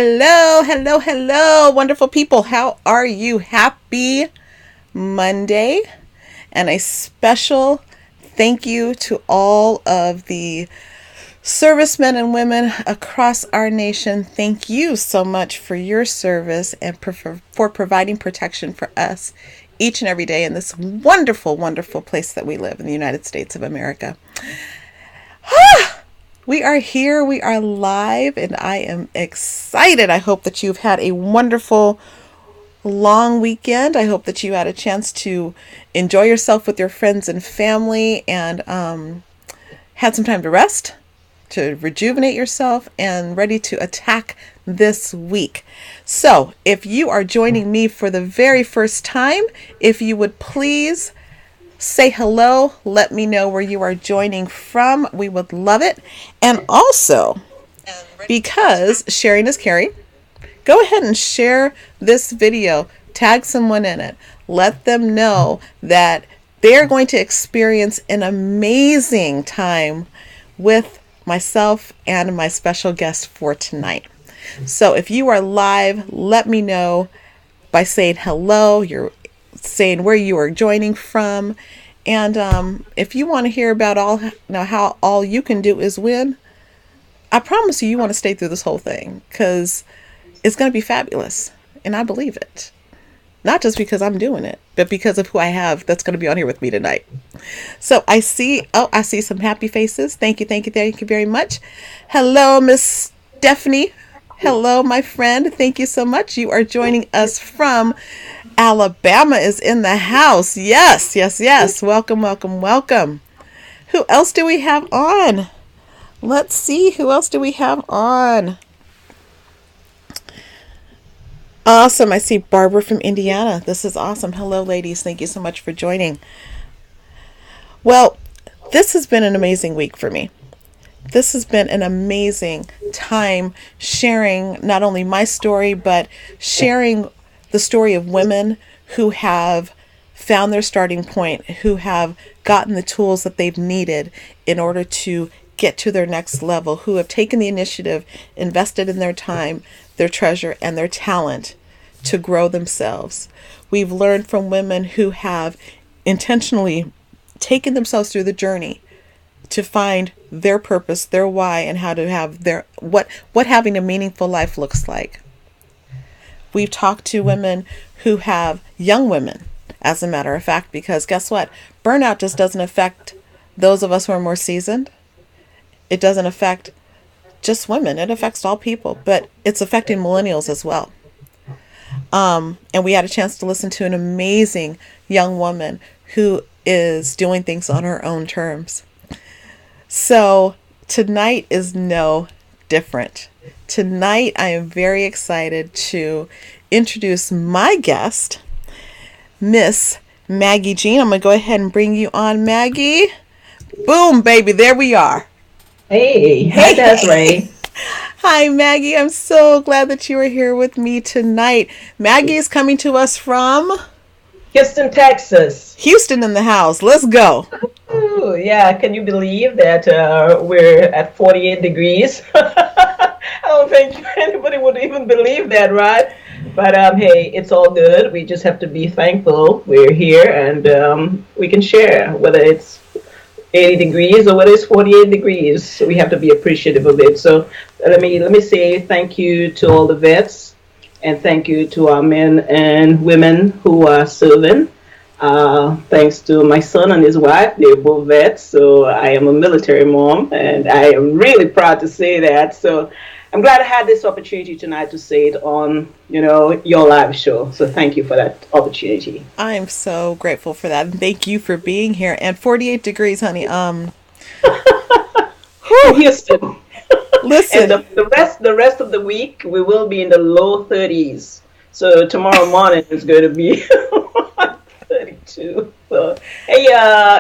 Hello, hello, hello, wonderful people. How are you? Happy Monday. And a special thank you to all of the servicemen and women across our nation. Thank you so much for your service and for providing protection for us each and every day in this wonderful, wonderful place that we live in the United States of America. We are here, we are live, and I am excited. I hope that you've had a wonderful long weekend. I hope that you had a chance to enjoy yourself with your friends and family and had some time to rest, to rejuvenate yourself, and ready to attack this week. So if you are joining me for the very first time, if you would please say hello, let me know where you are joining from. We would love it. And also, because sharing is caring, go ahead and share this video. Tag someone in it. Let them know that they're going to experience an amazing time with myself and my special guest for tonight. So if you are live, let me know by saying hello. You're saying where you are joining from. And if you want to hear about how all you can do is win, I promise you want to stay through this whole thing because it's going to be fabulous. And I believe it. Not just because I'm doing it, but because of who I have that's going to be on here with me tonight. So I see some happy faces. Thank you very much. Hello, Miss Stephanie. Hello, my friend. Thank you so much. You are joining us from Alabama is in the house. Yes. Welcome. Who else do we have on? Let's see. Who else do we have on? Awesome. I see Barbara from Indiana. This is awesome. Hello, ladies. Thank you so much for joining. Well, this has been an amazing week for me. This has been an amazing time sharing not only my story, but sharing the story of women who have found their starting point, who have gotten the tools that they've needed in order to get to their next level, who have taken the initiative, invested in their time, their treasure, and their talent to grow themselves. We've learned from women who have intentionally taken themselves through the journey to find their purpose, their why, and how to have what having a meaningful life looks like. We've talked to women who have young women, as a matter of fact, because guess what? Burnout just doesn't affect those of us who are more seasoned. It doesn't affect just women. It affects all people, but it's affecting millennials as well. And we had a chance to listen to an amazing young woman who is doing things on her own terms. So tonight is no different. Tonight, I am very excited to introduce my guest, Miss Maggie Jean. I'm going to go ahead and bring you on, Maggie. Boom, baby. There we are. Hey, hi Desiree. Hi, Maggie. I'm so glad that you are here with me tonight. Maggie is coming to us from Houston, Texas. Houston in the house. Let's go. Ooh, yeah, can you believe that we're at 48 degrees? I don't think anybody would even believe that, right? But hey, it's all good. We just have to be thankful we're here and we can share whether it's 80 degrees or whether it's 48 degrees. So we have to be appreciative of it. So let me say thank you to all the vets and thank you to our men and women who are serving. Thanks to my son and his wife, they're both vets. So I am a military mom and I am really proud to say that. So I'm glad I had this opportunity tonight to say it on, your live show. So thank you for that opportunity. I'm so grateful for that. And thank you for being here. And 48 degrees, honey. Houston. Listen. And the rest of the week, we will be in the low 30s. So tomorrow morning is going to be 32. So, hey,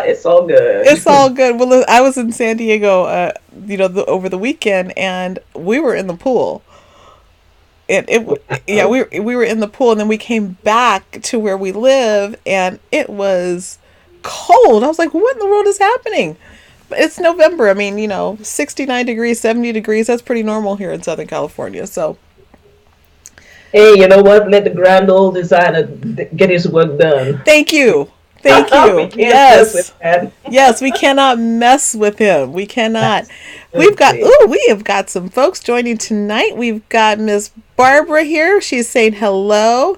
it's all good. It's all good. Well, I was in San Diego, over the weekend, and we were in the pool. And we were in the pool, and then we came back to where we live, and it was cold. I was like, what in the world is happening? But it's November. I mean, 69 degrees, 70 degrees, that's pretty normal here in Southern California. So Hey, you know what? Let the grand old designer get his work done. Thank We, you. Thank we you. can't mess with Yes. that. Yes, we cannot mess with him. We cannot. Absolutely. We have got some folks joining tonight. We've got Miss Barbara here. She's saying hello.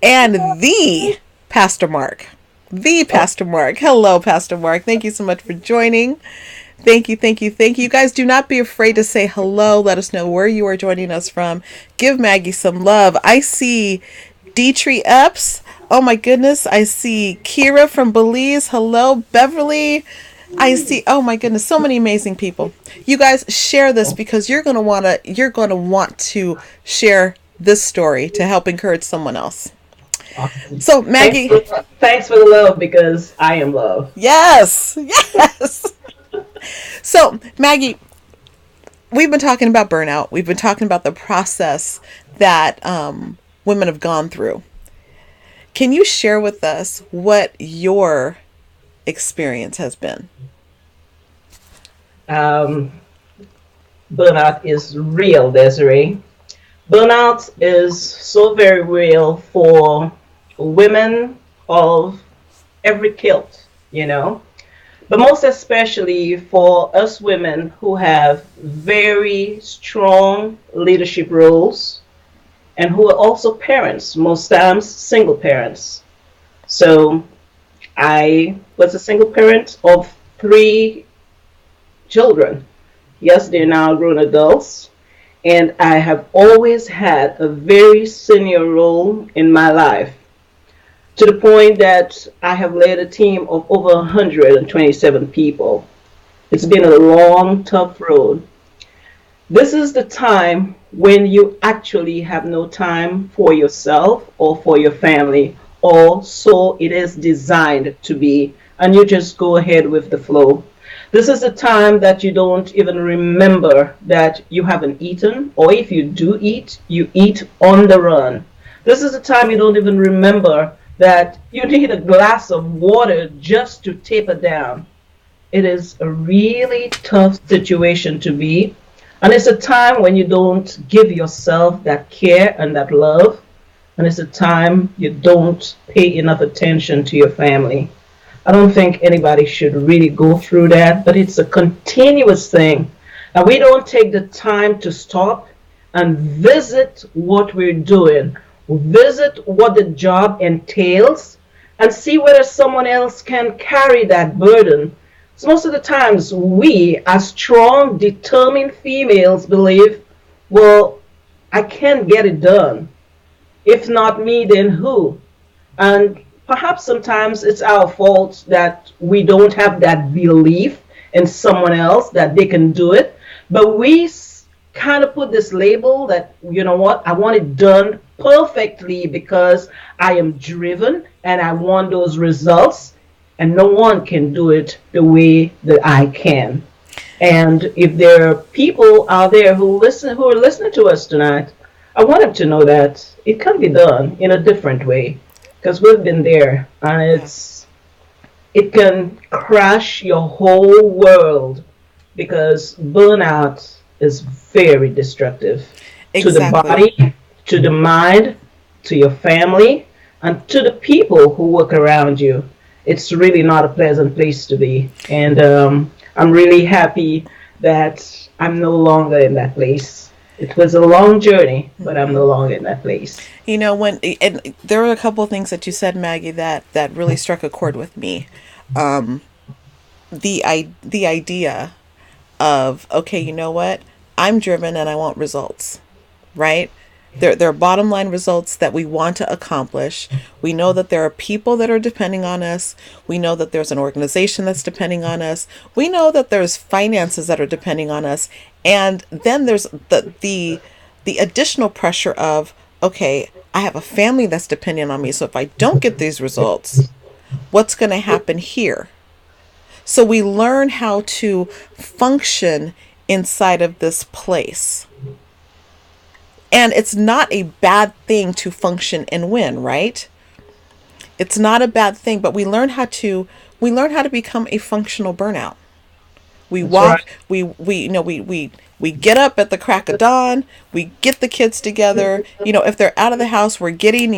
And the Pastor Mark. The Oh, Pastor Mark. Hello, Pastor Mark. Thank you so much for joining. Thank you, thank you, thank you. You guys do not be afraid to say hello. Let us know where you are joining us from. Give Maggie some love. I see Dietrich Epps. Oh my goodness. I see Kira from Belize. Hello, Beverly. I see, oh my goodness, so many amazing people. You guys share this because you're gonna want to share this story to help encourage someone else. awesome. So Maggie, Thanks for the love because I am love. yes, yes. So Maggie, we've been talking about burnout. We've been talking about the process that women have gone through. Can you share with us what your experience has been? Um, Burnout is real, Desiree. Burnout is so very real for women of every kilt, you know, but most especially for us women who have very strong leadership roles and who are also parents, most times single parents. So I was a single parent of three children. Yes, they're now grown adults. And I have always had a very senior role in my life to the point that I have led a team of over 127 people. It's been a long, tough road. This is the time when you actually have no time for yourself or for your family, or so it is designed to be, and you just go ahead with the flow. This is the time that you don't even remember that you haven't eaten, or if you do eat, you eat on the run. This is the time you don't even remember that you need a glass of water just to taper down. It is a really tough situation to be. And it's a time when you don't give yourself that care and that love. And it's a time you don't pay enough attention to your family. I don't think anybody should really go through that, but it's a continuous thing. And we don't take the time to stop and visit what we're doing, visit what the job entails, and see whether someone else can carry that burden. So most of the times, we, as strong, determined females, believe, well, I can't get it done. If not me, then who? And perhaps sometimes it's our fault that we don't have that belief in someone else that they can do it. But we kind of put this label that, you know what, I want it done perfectly because I am driven and I want those results. And no one can do it the way that I can. And if there are people out there who are listening to us tonight, I want them to know that it can be done in a different way because we've been there, and Yeah. it can crash your whole world because burnout is very destructive to the Exactly. body, to the mind, to your family, and to the people who work around you. It's really not a pleasant place to be. And I'm really happy that I'm no longer in that place. It was a long journey, but I'm no longer in that place. You know, when and there were a couple of things that you said, Maggie, that really struck a chord with me. Um, the idea of, okay, you know what? I'm driven and I want results, right? There are bottom line results that we want to accomplish. We know that there are people that are depending on us. We know that there's an organization that's depending on us. We know that there's finances that are depending on us. And then there's the additional pressure of, okay, I have a family that's depending on me. So if I don't get these results, what's going to happen here? So we learn how to function inside of this place. And it's not a bad thing to function and win, right? It's not a bad thing, but we learn how to become a functional burnout. We That's right. walk, we get up at the crack of dawn, we get the kids together. If they're out of the house, we're getting,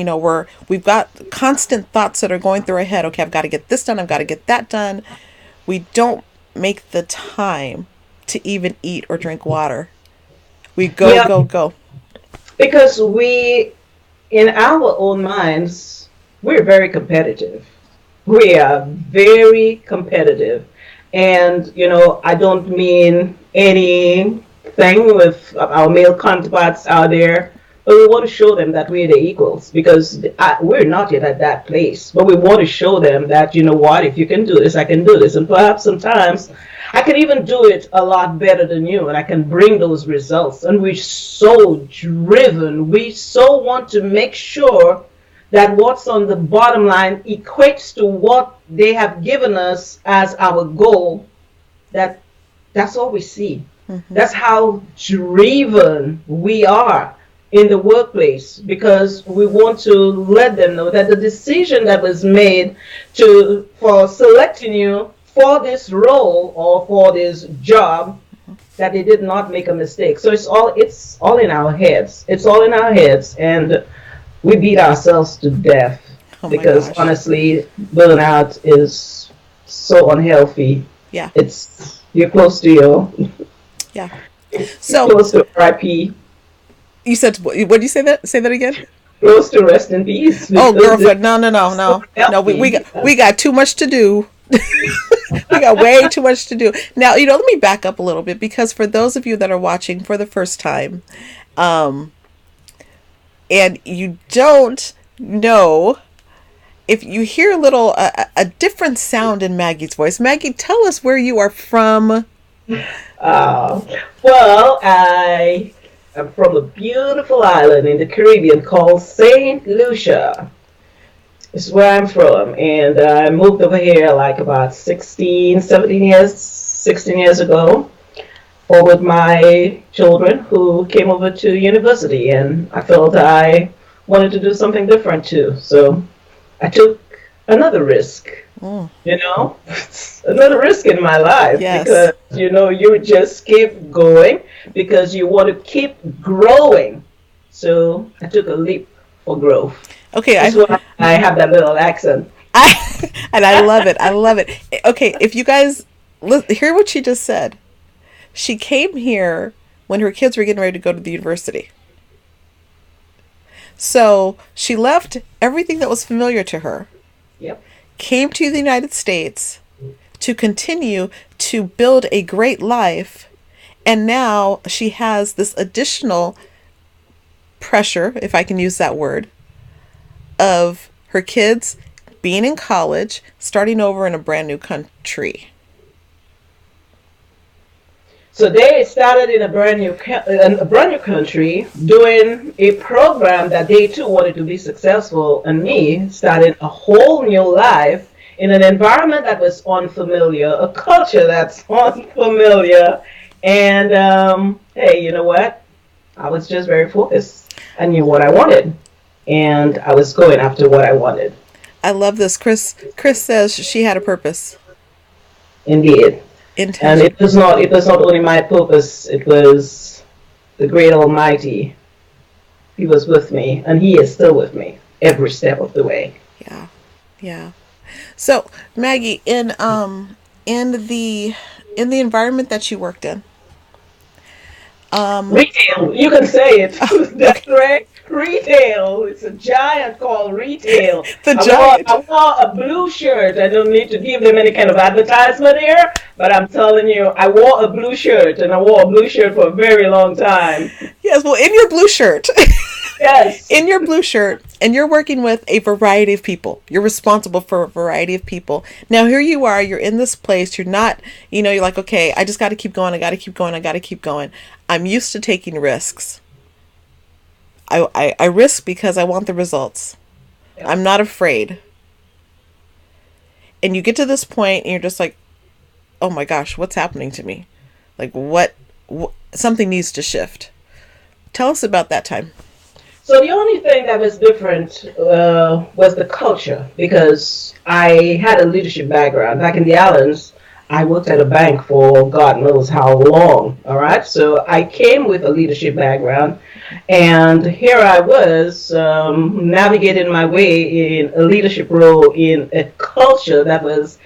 we've got constant thoughts that are going through our head. Okay, I've got to get this done, I've got to get that done. We don't make the time to even eat or drink water. We go, Yeah, go, go. because in our own minds, we're very competitive. We are very competitive. And, I don't mean anything with our male counterparts out there, but we want to show them that we're the equals because we're not yet at that place. But we want to show them that, what, if you can do this, I can do this. And perhaps sometimes I can even do it a lot better than you, and I can bring those results. And we're so driven. We so want to make sure that what's on the bottom line equates to what they have given us as our goal, that's all we see. That's how driven we are in the workplace because we want to let them know that the decision that was made for selecting you for this role or for this job, that they did not make a mistake. So it's all in our heads. It's all in our heads, and we beat ourselves to death Oh my because gosh. honestly, burnout is so unhealthy. Yeah. It's you're close to your Yeah. you're So close to RIP, you said, what did you say that? Say that again? close to rest in peace Oh, because girlfriend, no, no, no, it's so no, no. unhealthy. We got too much to do. We got way too much to do. Now, let me back up a little bit because for those of you that are watching for the first time, um, and you don't know, if you hear a different sound in Maggie's voice, Maggie, tell us where you are from. Uh, well, I am from a beautiful island in the Caribbean called Saint Lucia. This is where I'm from, and I moved over here like about 16 years ago, or with my children who came over to university, and I felt I wanted to do something different too. So I took another risk, Mm, another risk in my life yes. because, you just keep going because you want to keep growing. So I took a leap for growth. Okay, That's why I have that little accent. and I love it. I love it. Okay, if you guys hear what she just said, she came here when her kids were getting ready to go to the university. So she left everything that was familiar to her, Yep. came to the United States to continue to build a great life, and now she has this additional pressure, if I can use that word, of her kids being in college, starting over in a brand new country. So they started in a brand new country, doing a program that they too wanted to be successful, and me started a whole new life in an environment that was unfamiliar, a culture that's unfamiliar, and hey, you know what? I was just very focused. I knew what I wanted, and I was going after what I wanted. I love this. Chris says she had a purpose, Indeed. And intention. it was not only my purpose, it was the great Almighty. He was with me, and He is still with me every step of the way. Yeah, yeah. So Maggie, in the environment that you worked in, um, Retail, you can say it. oh, That's okay, right. Retail. It's a giant called retail. the I wore giant. I wore a blue shirt. I don't need to give them any kind of advertisement here, but I'm telling you, I wore a blue shirt, and I wore a blue shirt for a very long time. Yes, well, in your blue shirt. Yes. In your blue shirt, and you're working with a variety of people. You're responsible for a variety of people. Now here you are, you're in this place, you're not, you're like, okay, I just got to keep going, I got to keep going, I got to keep going. I'm used to taking risks. I risk because I want the results. Yep. I'm not afraid. And you get to this point and you're just like, oh my gosh, what's happening to me? Like what something needs to shift. Tell us about that time. So the only thing that was different was the culture because I had a leadership background. Back in the islands, I worked at a bank for God knows how long. All right. So I came with a leadership background. And here I was navigating my way in a leadership role in a culture that was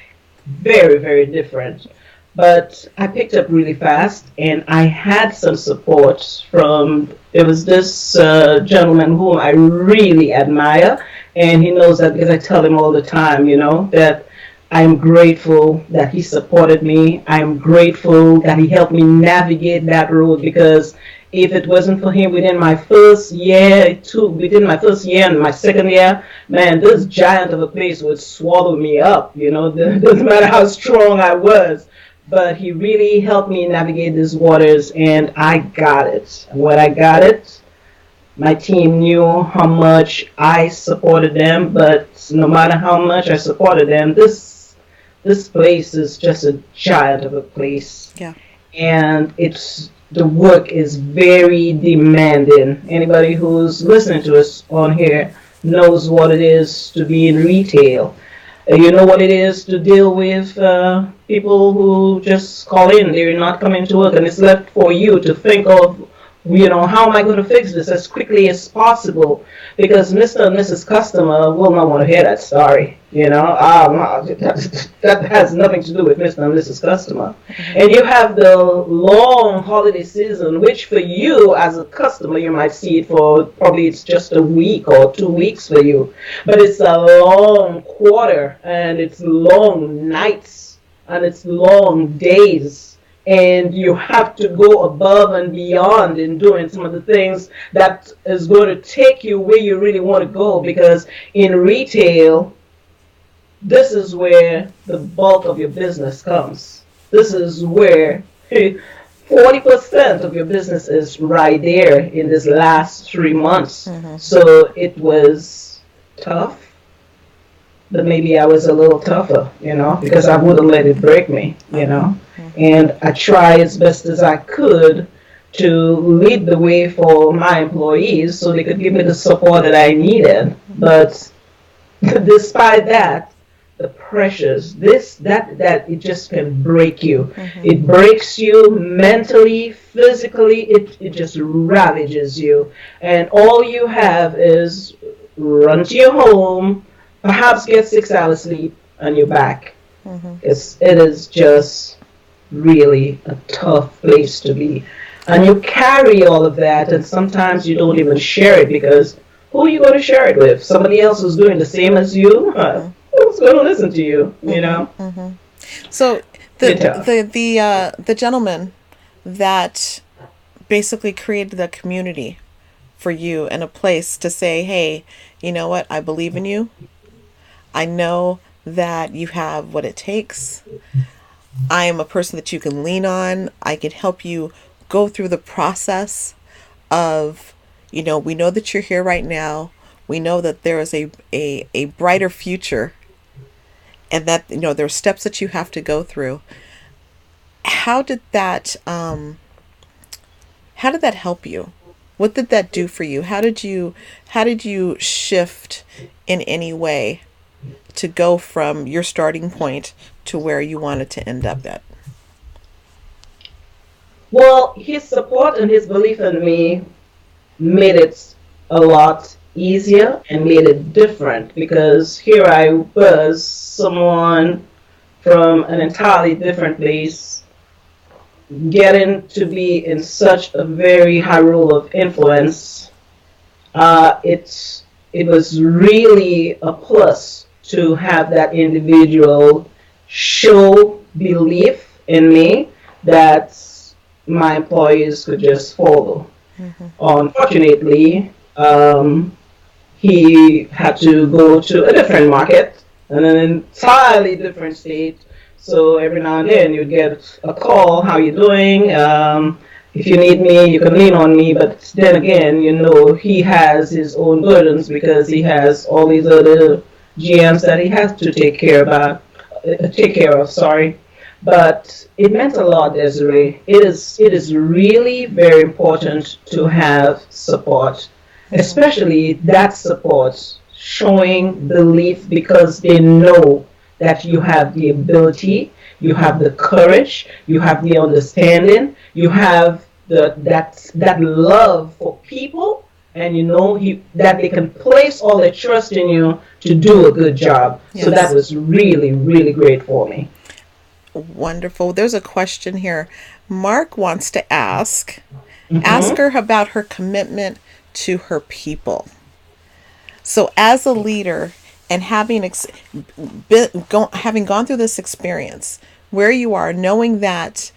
very, very different. But I picked up really fast, and I had some support from. There was this gentleman whom I really admire, and he knows that because I tell him all the time, that I'm grateful that he supported me. I'm grateful that he helped me navigate that road because if it wasn't for him within my first year and my second year, man, this giant of a place would swallow me up. Doesn't matter how strong I was. But he really helped me navigate these waters, and I got it. When I got it, my team knew how much I supported them, but no matter how much I supported them, this place is just a giant of a place. Yeah. And the work is very demanding. Anybody who's listening to us on here knows what it is to be in retail. You know what it is to deal with people who just call in. They're not coming to work, and it's left for you to think of, how am I going to fix this as quickly as possible? Because Mr. and Mrs. Customer will not want to hear that story. That has nothing to do with Mr. and Mrs. Customer. And you have the long holiday season, which for you as a customer, you might see it for probably it's just a week or 2 weeks for you. But it's a long quarter, and it's long nights, and it's long days. And you have to go above and beyond in doing some of the things that is going to take you where you really want to go. Because in retail, this is where the bulk of your business comes. This is where 40% of your business is right there in this last 3 months. Mm-hmm. So it was tough, but maybe I was a little tougher, because I wouldn't let it break me, And I tried as best as I could to lead the way for my employees so they could give me the support that I needed. But despite that, the pressures, that it just can break you. Mm-hmm. It breaks you mentally, physically, it just ravages you. And all you have is run to your home, perhaps get 6 hours sleep, and you're back. Mm-hmm. It is just really a tough place to be. And you carry all of that, and sometimes you don't even share it because who are you going to share it with? Somebody else who's doing the same as you? Mm-hmm. Who's going to listen to you? Mm-hmm. So the gentleman that basically created the community for you and a place to say, hey, you know what? I believe in you. I know that you have what it takes. I am a person that you can lean on. I can help you go through the process of, we know that you're here right now. We know that there is a brighter future and that, there are steps that you have to go through. How did that help you? What did that do for you? How did you shift in any way to go from your starting point to where you wanted to end up at? Well, his support and his belief in me made it a lot easier and made it different because here I was, someone from an entirely different place, getting to be in such a very high role of influence. It was really a plus to have that individual show belief in me that my employees could just follow. Mm-hmm. Unfortunately, he had to go to a different market in an entirely different state. So every now and then you'd get a call, how you doing? If you need me, you can lean on me. But then again, he has his own burdens because he has all these other GMs that he has to take care of. But it meant a lot, Desiree. It is really very important to have support, especially that support showing belief because they know that you have the ability, you have the courage, you have the understanding, you have that love for people, and you know that they can place all their trust in you to do a good job. So that Yes. was really, really great for me. Wonderful. There's a question here. Mark wants to ask Hmm. her about her commitment to her people. So, as a leader and having gone through this experience, where you are, knowing that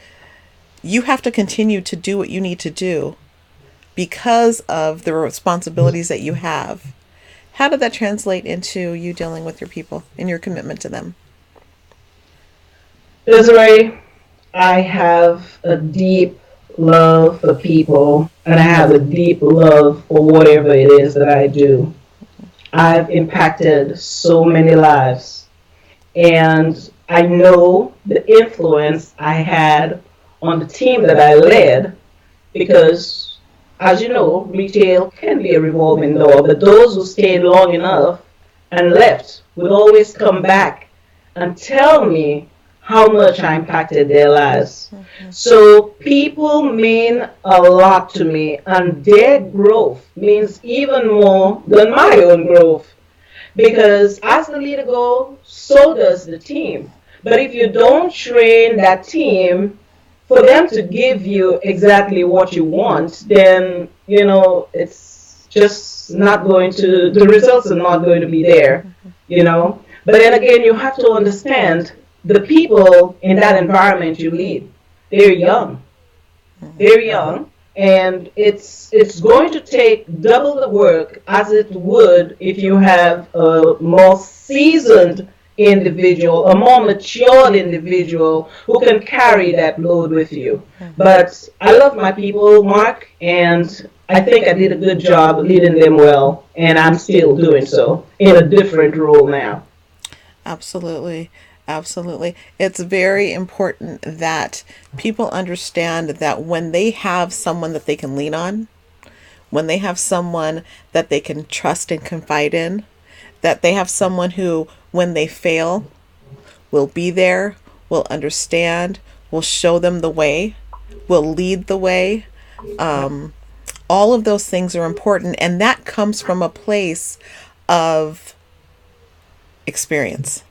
you have to continue to do what you need to do because of the responsibilities that you have, how did that translate into you dealing with your people and your commitment to them? Desiree, I have a deep love for people, and I have a deep love for whatever it is that I do. I've impacted so many lives, and I know the influence I had on the team that I led because, as you know, retail can be a revolving door, but those who stayed long enough and left would always come back and tell me how much I impacted their lives. So people mean a lot to me, and their growth means even more than my own growth. Because as the leader goes, so does the team. But if you don't train that team for them to give you exactly what you want, then it's just not going to. The results are not going to be there. You know. But then again, you have to understand the people in that environment you lead. They're young. They're young, and it's going to take double the work as it would if you have a more seasoned individual, a more matured individual who can carry that load with you. But I love my people, Mark, and I think I did a good job leading them well, and I'm still doing so in a different role now. Absolutely. Absolutely. It's very important that people understand that when they have someone that they can lean on, when they have someone that they can trust and confide in, that they have someone who, when they fail, will be there, will understand, will show them the way, will lead the way. All of those things are important, and that comes from a place of experience.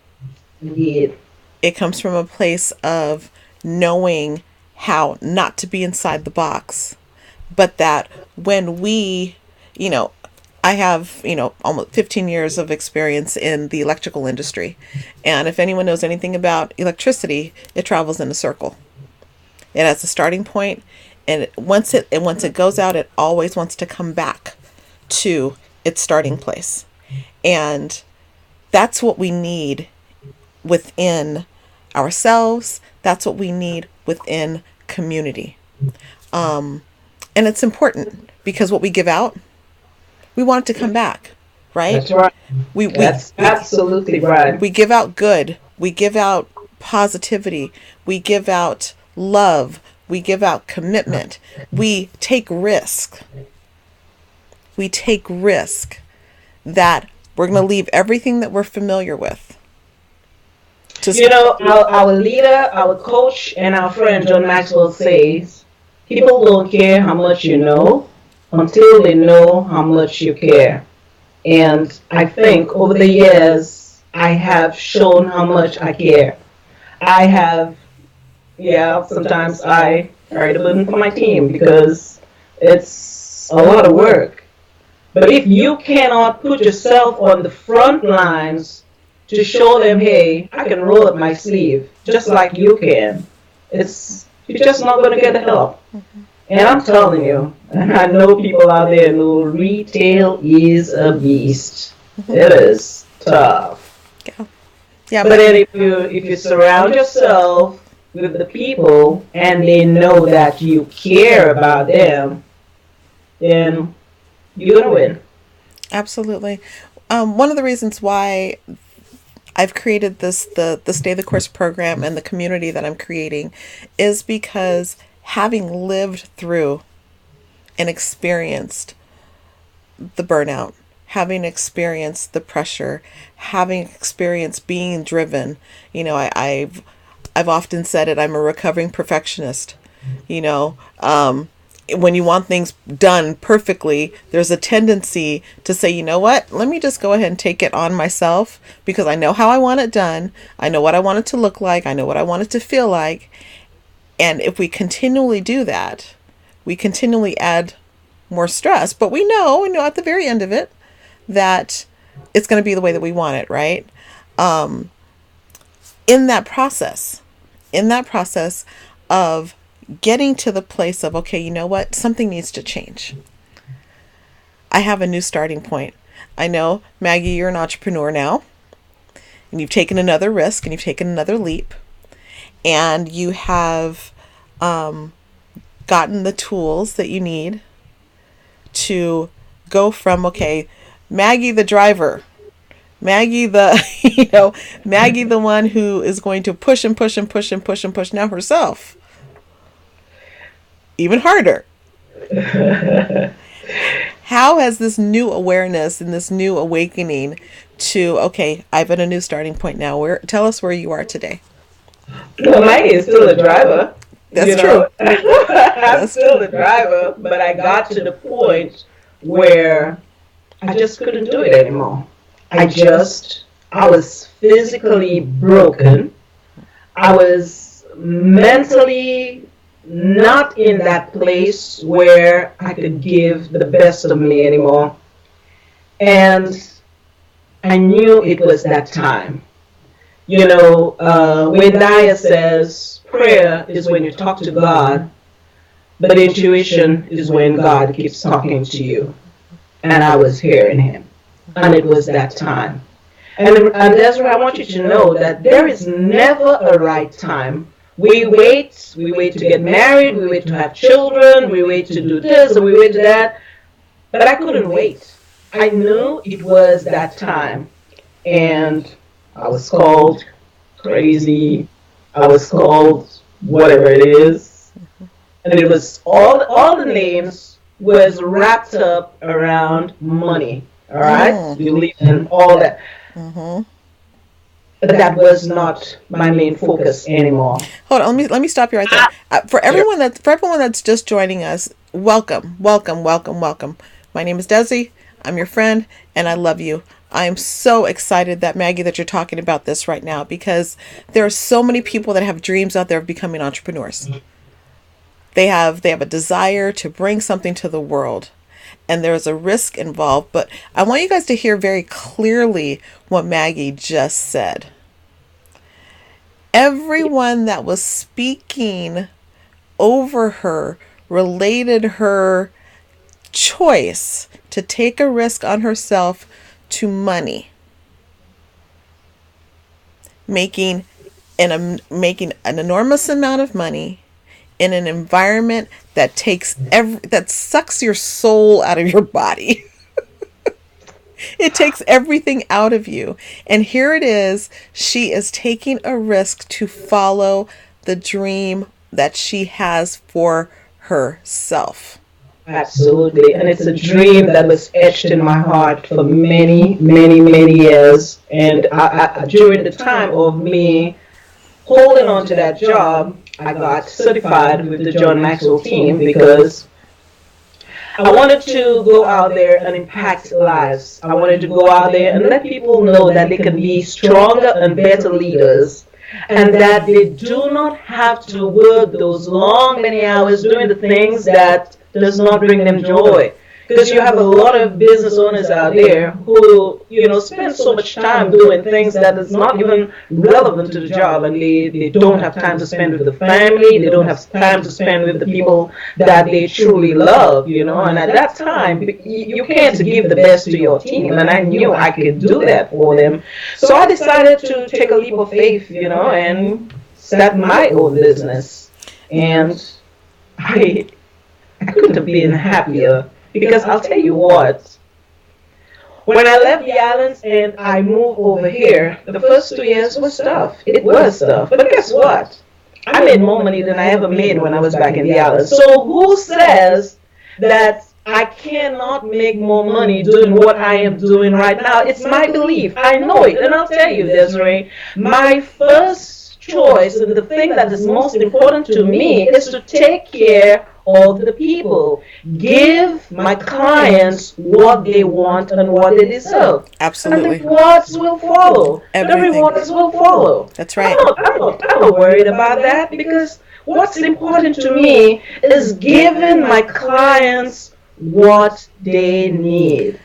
Indeed. It comes from a place of knowing how not to be inside the box, but that when we, you know, I have, almost 15 years of experience in the electrical industry. And if anyone knows anything about electricity, it travels in a circle. It has a starting point, and once it goes out, it always wants to come back to its starting place. And that's what we need within ourselves. That's what we need within community. And it's important because what we give out, we want it to come back, right? That's right. We we That's we absolutely right. we give out good. We give out positivity. We give out love. We give out commitment. We take risk. We take risk that we're going to leave everything that we're familiar with. You Just know, our leader, our coach, and our friend John Maxwell says, people don't care how much you know until they know how much you care. And I think over the years, I have shown how much I care. I have, yeah, sometimes I carry the burden for my team because it's a lot of work. But if you cannot put yourself on the front lines to show them, hey, I can roll up my sleeve just like you can, you're just not going to get the help. And I'm telling you, and I know people out there know retail is a beast. It is tough. yeah, yeah, But then if you surround yourself with the people and they know that you care about them, then you're gonna win. absolutely. One of the reasons why I've created the Stay the Course program and the community that I'm creating is because having lived through and experienced the burnout, having experienced the pressure, having experienced being driven, you know, I've I've often said it, I'm a recovering perfectionist. You know, when you want things done perfectly, there's a tendency to say, you know what, let me just go ahead and take it on myself because I know how I want it done. I know what I want it to look like. I know what I want it to feel like. And if we continually do that, we continually add more stress. But we know at the very end of it that it's going to be the way that we want it, right? In that process, of getting to the place of, okay, you know what, something needs to change. I have a new starting point. I know, Maggie, you're an entrepreneur now, and you've taken another risk and you've taken another leap, and you have gotten the tools that you need to go from, okay, Maggie the driver, Maggie the, Maggie the one who is going to push and push and push and push and push now herself, even harder. How has this new awareness and this new awakening to, okay, I've at a new starting point now. Tell us where you are today. Well, Maggie is still a driver. That's true. I'm still the driver, but I got to the point where I just couldn't do it anymore. I was physically broken. I was mentally not in that place where I could give the best of me anymore. And I knew it was that time. When Daya says prayer is when you talk to God, but intuition is when God keeps talking to you. And I was hearing him. And it was that time. And Desiree, I want you to know that there is never a right time. We wait to get married, we wait to have children, we wait to do this, and we wait to that. But I couldn't wait. I knew it was that time. And I was called crazy. I was called whatever it is. And it was all the names was wrapped up around money. All right? Believe in all that. Mm-hmm. But that was not my main focus anymore. Hold on, let me stop you right there. For everyone that's just joining us, welcome. My name is Desi. I'm your friend, and I love you. I am so excited that, Maggie, that you're talking about this right now, because there are so many people that have dreams out there of becoming entrepreneurs. They have a desire to bring something to the world, and there's a risk involved. But I want you guys to hear very clearly what Maggie just said. Everyone that was speaking over her related her choice to take a risk on herself to money. Making an enormous amount of money in an environment that that sucks your soul out of your body. It takes everything out of you. And here it is. She is taking a risk to follow the dream that she has for herself. Absolutely. And it's a dream that was etched in my heart for many, many, many years. And during the time of me holding on to that job, I got certified with the John Maxwell team because I wanted to go out there and impact lives. I wanted to go out there and let people know that they can be stronger and better leaders, and that they do not have to work those long, many hours doing the things that does not bring them joy. Because you have a lot of business owners out there who, spend so much time doing things that is not even relevant to the job, and they don't have time to spend with the family, they don't have time to spend with the people that they truly love, and at that time, you can't give the best to your team, and I knew I could do that for them. So I decided to take a leap of faith, and start my own business. And I couldn't have been happier. Because I'll tell you what, when I left the islands and I moved over here, the first 2 years was tough. It was tough. But guess what? I made more money than I ever made when I was back in the islands. So who says that I cannot make more money doing what I am doing right now? It's my belief. I know it. And I'll tell you, Desiree, my first choice and the thing that is most important to me is to take care of the people. Give my clients what they want and what they deserve. And the Absolutely. rewards will follow. The Everything. rewards will follow. That's I'm right. not, I'm not, I'm not worried about that because what's important to me is giving my clients what they need.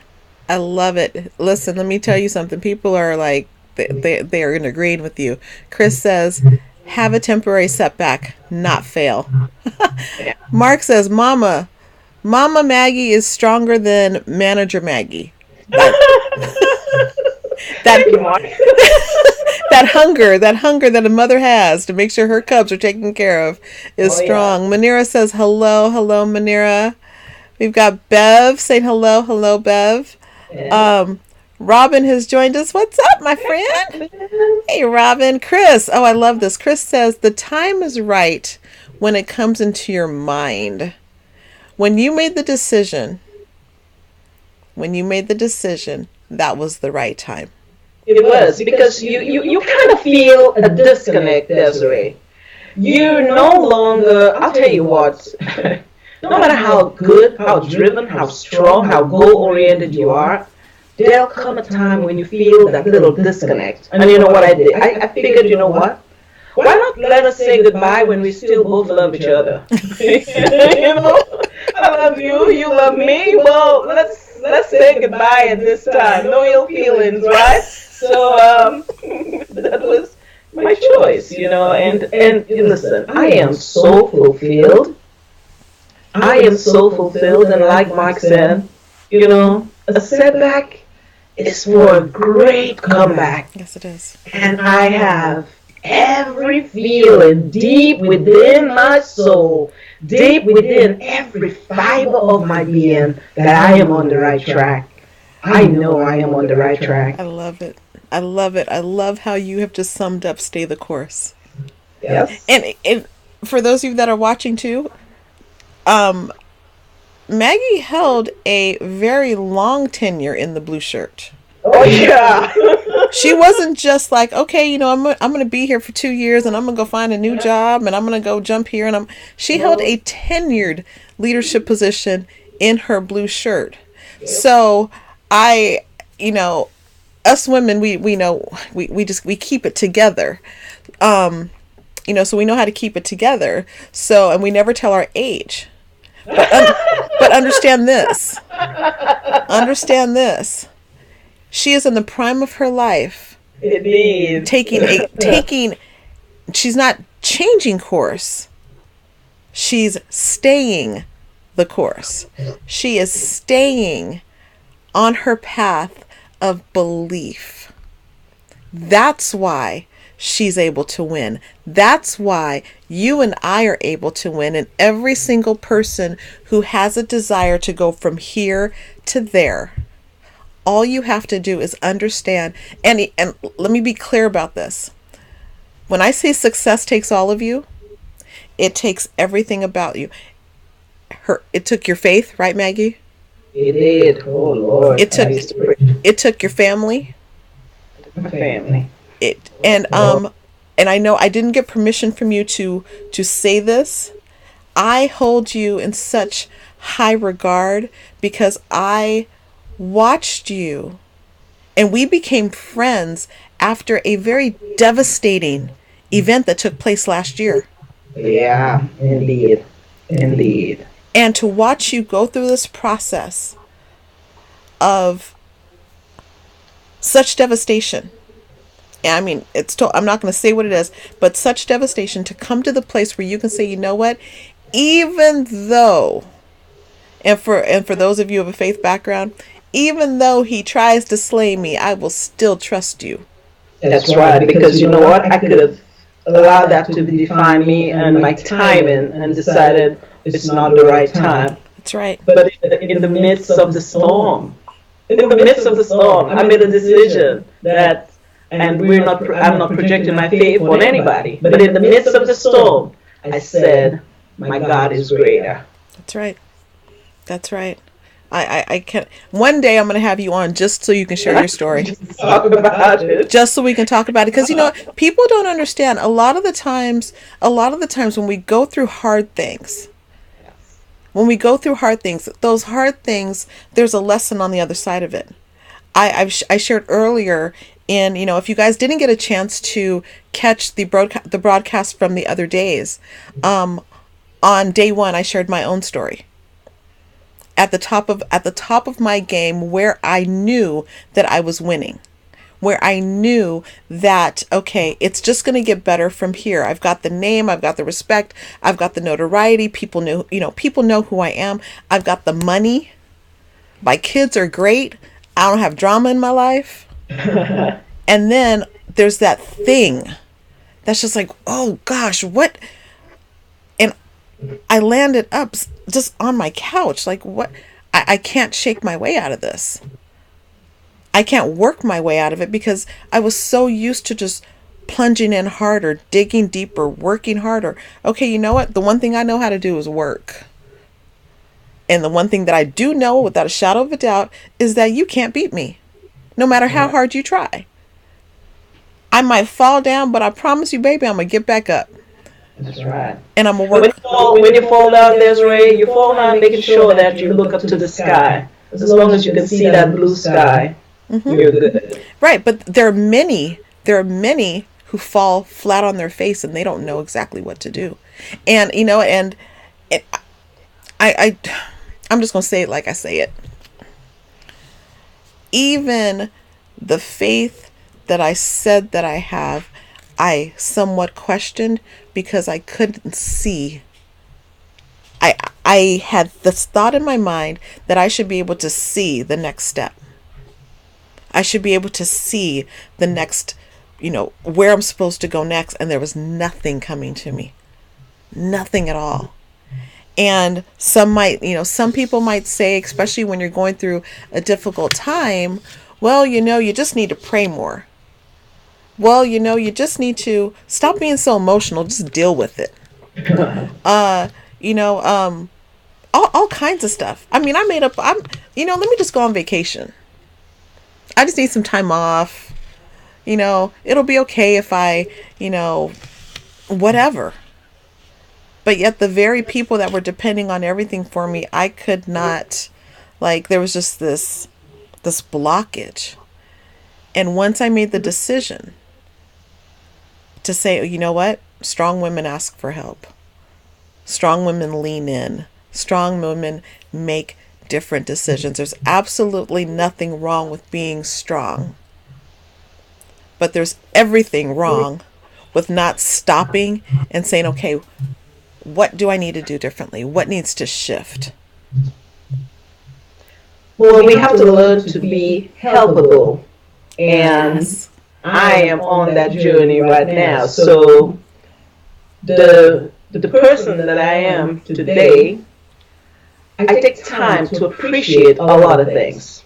I love it. Listen, let me tell you something. People are like, they are agreeing with you. Chris says, have a temporary setback, not fail. Yeah. Mark says, Mama Maggie is stronger than Manager Maggie. That that Thank you, Mark. that hunger that a mother has to make sure her cubs are taken care of is Oh, yeah. strong. Manira says, hello, Manira. We've got Bev saying hello, Bev. Yes. Um, Robin has joined us. What's up, my friend? Hey, Robin. Chris. Oh, I love this. Chris says the time is right when it comes into your mind. When you made the decision, that was the right time. It was because you kind of feel a disconnect, Desiree. You no longer, I'll tell you what, no matter how good, how driven, how strong, how goal oriented you are, there'll come a time when you feel that little disconnect. And you know what I did? I figured, you know what? Why not let us say goodbye when we still both love each other? You know, I love you, you love me. Well, let's say goodbye at this time. No ill feelings, right? So that was my choice, you know. And listen, I am so fulfilled. I am so fulfilled, and like Mike said, you know, a setback is for a great comeback. Yes, it is. And I have every feeling deep within my soul, deep within every fiber of my being, that I am on the right track. I know I am on the right track. I love it. I love it. I love how you have just summed up stay the course. Yes. And for those of you that are watching too, um, Maggie held a very long tenure in the blue shirt. Oh, yeah. She wasn't just like, okay, I'm going to be here for 2 years and I'm going to go find a new job and I'm going to go jump here. She held a tenured leadership position in her blue shirt. So I, us women, we know, we keep it together. So we know how to keep it together. So, and we never tell our age. But understand this. Understand this. She is in the prime of her life. Indeed. She's not changing course. She's staying the course. She is staying on her path of belief. That's why she's able to win. That's why you and I are able to win. And every single person who has a desire to go from here to there, all you have to do is understand. And let me be clear about this. When I say success takes all of you, it takes everything about you. It took your faith, right, Maggie? It did. Oh Lord. It took your family. My family. And I know I didn't get permission from you to say this. I hold you in such high regard because I watched you and we became friends after a very devastating event that took place last year. Yeah, indeed. Indeed. And to watch you go through this process of such devastation. I mean, I'm not going to say what it is, but such devastation to come to the place where you can say, you know what, even though, and for those of you of a faith background, even though he tries to slay me, I will still trust you. That's right, because you know what, I could have allowed that to define me and my timing and decided it's not the right time. That's right. But in the midst of the storm, I made a decision that. And I'm not projecting my faith on anybody. But in the midst of the storm, I said, my God is greater. That's right. That's right. I can't. One day I'm going to have you on just so you can share your story. Just talk about it. Just so we can talk about it. Because, people don't understand a lot of the times when we go through hard things, those hard things, there's a lesson on the other side of it. I shared earlier in, if you guys didn't get a chance to catch the broadcast from the other days, on day one, I shared my own story at the top of my game, where I knew that I was winning, where I knew that, okay, it's just going to get better from here. I've got the name, I've got the respect, I've got the notoriety. People know who I am. I've got the money. My kids are great. I don't have drama in my life. And then there's that thing that's just like, oh gosh, what? And I landed up just on my couch. Like, what? I can't shake my way out of this. I can't work my way out of it because I was so used to just plunging in harder, digging deeper, working harder. Okay, you know what? The one thing I know how to do is work. And the one thing that I do know without a shadow of a doubt is that you can't beat me, no matter how hard you try. I might fall down, but I promise you, baby, I'm going to get back up. That's right. And I'm going to work. When you fall down, Desiree, you fall down making sure that you look up to the sky. As long as you can see that blue sky, you're good. Right, but there are many who fall flat on their face and they don't know exactly what to do. And, I'm just going to say it like I say it. Even the faith that I said that I have, I somewhat questioned because I couldn't see. I had this thought in my mind that I should be able to see the next step. I should be able to see the next, where I'm supposed to go next. And there was nothing coming to me. Nothing at all. And some people might say, especially when you're going through a difficult time, well, you just need to pray more. Well, you just need to stop being so emotional. Just deal with it. All kinds of stuff. I mean, let me just go on vacation. I just need some time off. It'll be okay if I, whatever. But yet the very people that were depending on everything for me, I could not, there was just this blockage. And once I made the decision to say, you know what? Strong women ask for help. Strong women lean in. Strong women make different decisions. There's absolutely nothing wrong with being strong. But there's everything wrong with not stopping and saying, okay, what do I need to do differently? What needs to shift? Well, we have to learn to be helpable. And Yes. I am on that journey right now. So the person that I am today, I take time to appreciate a lot of things.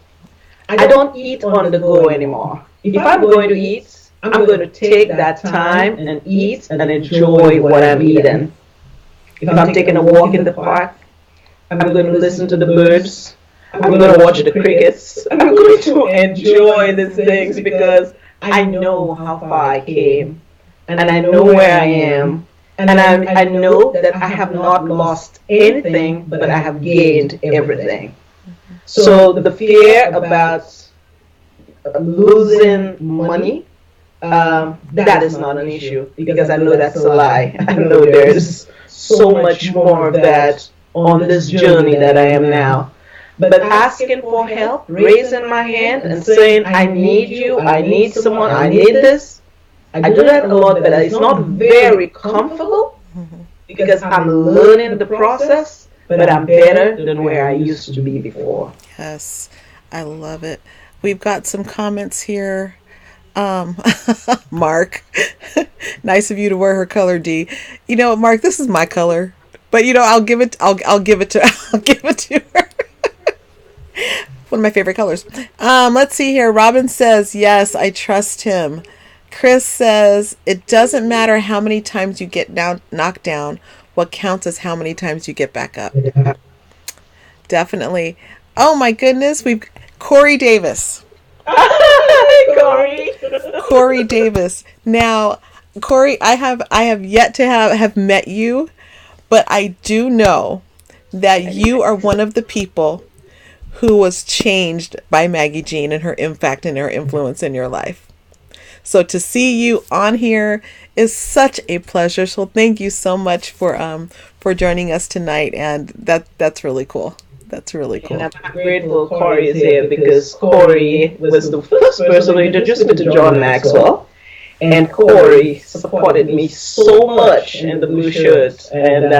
I don't eat on the go anymore. If I'm going to eat, I'm going to take that time and eat and enjoy what I'm eating. If I'm taking a walk in the park, I'm going to listen to the birds. I'm going to watch the crickets. I'm going to enjoy these things because I know how far I came and I know where I am. And I know that I have not lost anything, but I have gained everything. So the fear about losing money, that is not an issue because I know that's a lie. I know there's so much more of that on this journey that I am now. But asking for help, raising my hand and saying, I need you, I need someone, I need this. I do that a lot, but it's not very comfortable because I'm learning the process, but I'm better than where I used to be before. Yes, I love it. We've got some comments here. Mark, nice of you to wear her color, D. Mark, this is my color, but I'll give it to her. One of my favorite colors. Let's see here. Robin says, yes, I trust him. Chris says, it doesn't matter how many times you get knocked down. What counts is how many times you get back up. Definitely. Oh my goodness, we've Corey Davis. Hi, Corey. Corey Davis. Now, Corey, I have yet to have met you, but I do know that you are one of the people who was changed by Maggie Jean and her impact and her influence in your life. So to see you on here is such a pleasure. So thank you so much for joining us tonight, and that's really cool. That's really And cool. I'm grateful Corey is here because Corey was the first person who introduced me to John Maxwell. And Corey supported me so much in the blue shirts. And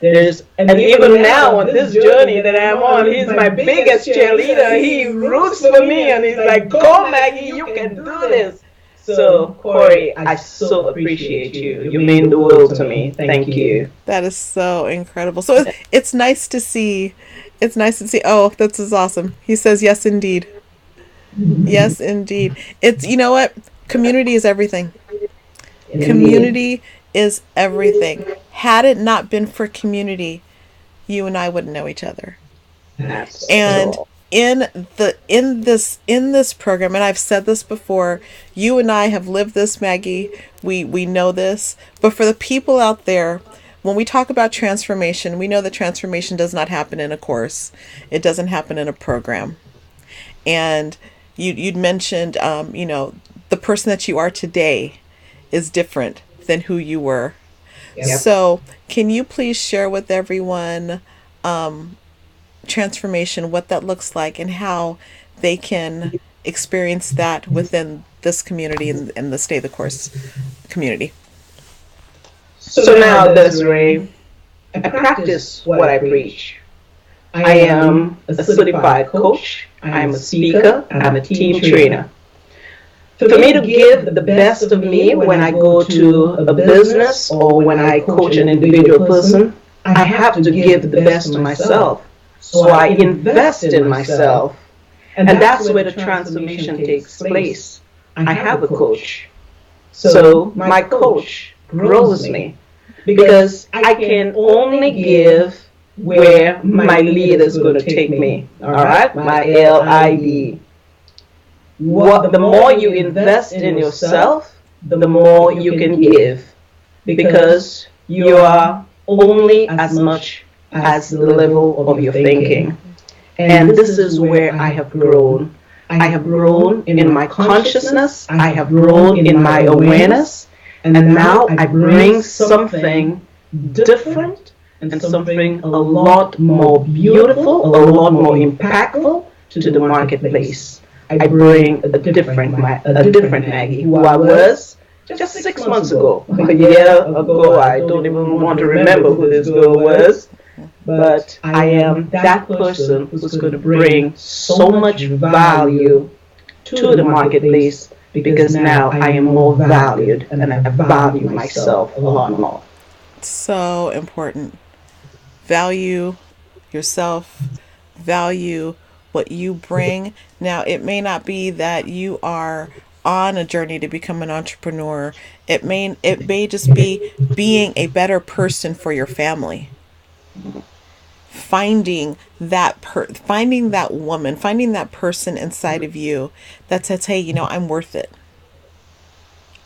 even now on this journey that I'm on, he's my biggest cheerleader. He roots for me and he's like, "Go, Maggie, you can do this." So, Corey, I so appreciate you. You mean the world to me. Thank you. That is so incredible. So it's nice to see. It's nice to see. Oh, this is awesome. He says, "Yes, indeed. Yes, indeed." It's you know what? Community is everything. Indeed. Community is everything. Had it not been for community, you and I wouldn't know each other. That's And all. in this program, and I've said this before, you and I have lived this, Maggie. We know this. But for the people out there, when we talk about transformation, we know that transformation does not happen in a course. It doesn't happen in a program. And you'd mentioned, the person that you are today is different than who you were. Yep. So, can you please share with everyone transformation, what that looks like, and how they can experience that within this community and the Stay the Course community? So now, Desiree, I practice what I preach. I am a certified coach. I'm a speaker. I'm a team trainer. For me to give the best of me when I go to a business or when I coach an individual person, I have to give the best of myself. So I invest in myself. And that's where the transformation takes place. I have a coach. So my coach grows me because I can only give where my lead is going to take me. All right? My LID. The more you invest in yourself, the more you can give because you are only as much as the level of your thinking. And this is where I have grown. I have grown in my consciousness, I have grown in my awareness, and now I bring something different and something a lot more beautiful, a lot more impactful to the marketplace. I bring a different Maggie who I was just 6 months ago. A year ago, I don't even want to remember who this girl was. But I am that person who's going to bring so much value to the marketplace because now I am more valued and I value myself a lot more. So important. Value yourself, value what you bring. Now, it may not be that you are on a journey to become an entrepreneur. It may just be being a better person for your family. Finding that woman, finding that person inside of you that says, "Hey, I'm worth it.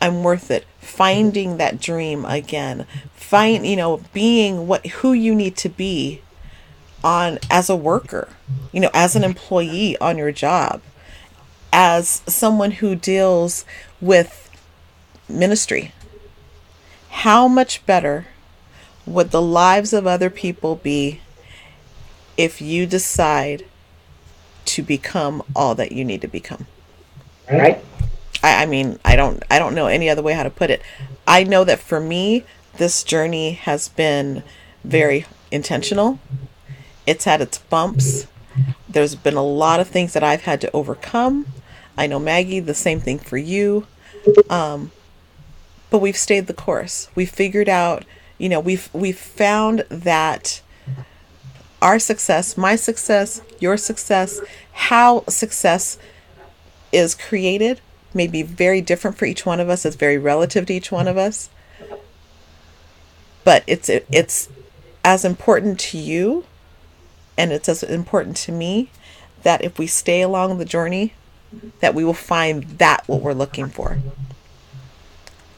I'm worth it." Finding that dream again. Being who you need to be on as a worker, as an employee on your job, as someone who deals with ministry. How much better would the lives of other people be if you decide to become all that you need to become? Right? I mean, I don't know any other way how to put it. I know that for me, this journey has been very intentional. It's had its bumps. There's been a lot of things that I've had to overcome. I know, Maggie, the same thing for you. But we've stayed the course. We've figured out, we've found that our success, my success, your success, how success is created may be very different for each one of us. It's very relative to each one of us. But it's as important to you And it's as important to me that if we stay along the journey, that we will find that what we're looking for.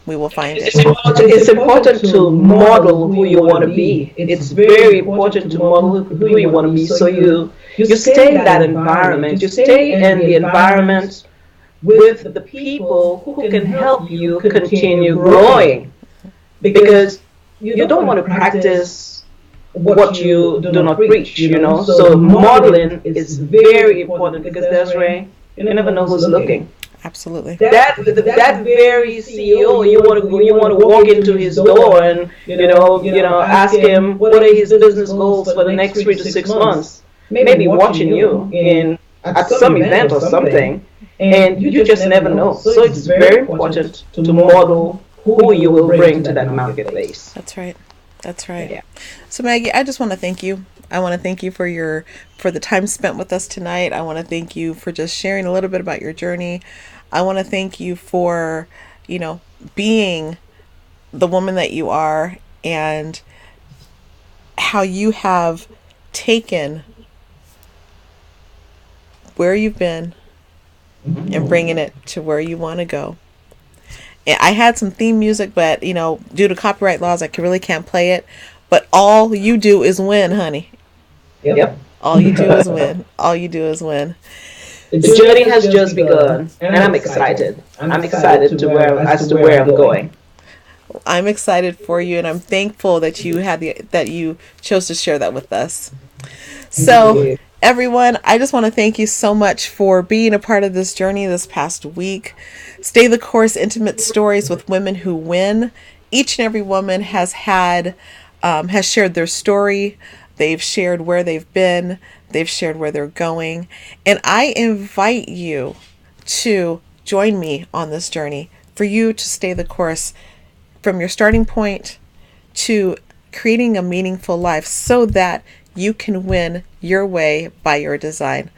We will find it. It's important to model who you want to be. It's very important to model who you want to be. So you stay in that environment. You stay in the environment with the people who can help you continue growing, because you don't want to practice what you do not preach, you know. So modeling is very important, because Desiree, you never know who's looking. Absolutely. That very CEO, you want to walk into his door and ask him what are his business goals for the next 3 to 6 months. Maybe watching you in at some event or something, and you just never know. So it's very important to model who you will bring to that marketplace. That's right. That's right. Yeah. So Maggie, I just want to thank you. I want to thank you for the time spent with us tonight. I want to thank you for just sharing a little bit about your journey. I want to thank you for, being the woman that you are, and how you have taken where you've been and bringing it to where you want to go. I had some theme music, but due to copyright laws, I really can't play it. But all you do is win, honey. Yep. All you do is win. All you do is win. The journey has just begun, and I'm excited. I'm excited as to where I'm going. I'm excited for you, and I'm thankful that you chose to share that with us. So, everyone, I just want to thank you so much for being a part of this journey this past week. Stay the course, intimate stories with women who win. Each and every woman has shared their story. They've shared where they've been. They've shared where they're going. And I invite you to join me on this journey, for you to stay the course from your starting point to creating a meaningful life, so that you can win your way by your design.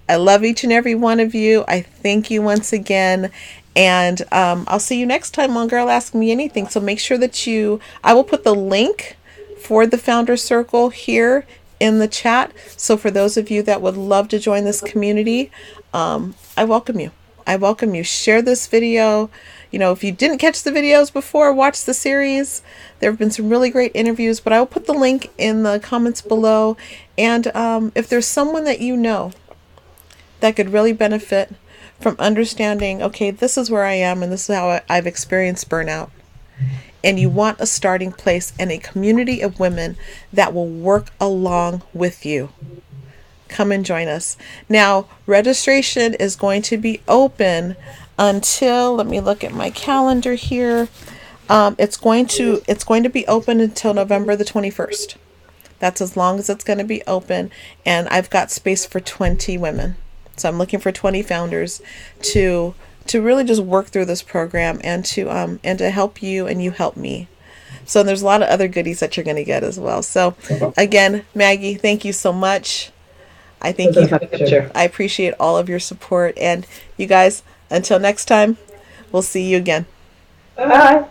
I love each and every one of you. I thank you once again. And I'll see you next time on Girl Ask Me Anything. So make sure that I will put the link for the Founder Circle here in the chat. So for those of you that would love to join this community, I welcome you. I welcome you. Share this video. If you didn't catch the videos before, watch the series. There have been some really great interviews, but I will put the link in the comments below. And if there's someone that you know that could really benefit from understanding, okay, this is where I am and this is how I've experienced burnout, and you want a starting place and a community of women that will work along with you, come and join us. Now, registration is going to be open until, let me look at my calendar here. It's going to be open until November the 21st. That's as long as it's going to be open, and I've got space for 20 women. So I'm looking for 20 founders to really just work through this program, and to help you and you help me. So there's a lot of other goodies that you're going to get as well. So again, Maggie, thank you so much. I thank you. I appreciate all of your support, and you guys, until next time, we'll see you again. Bye.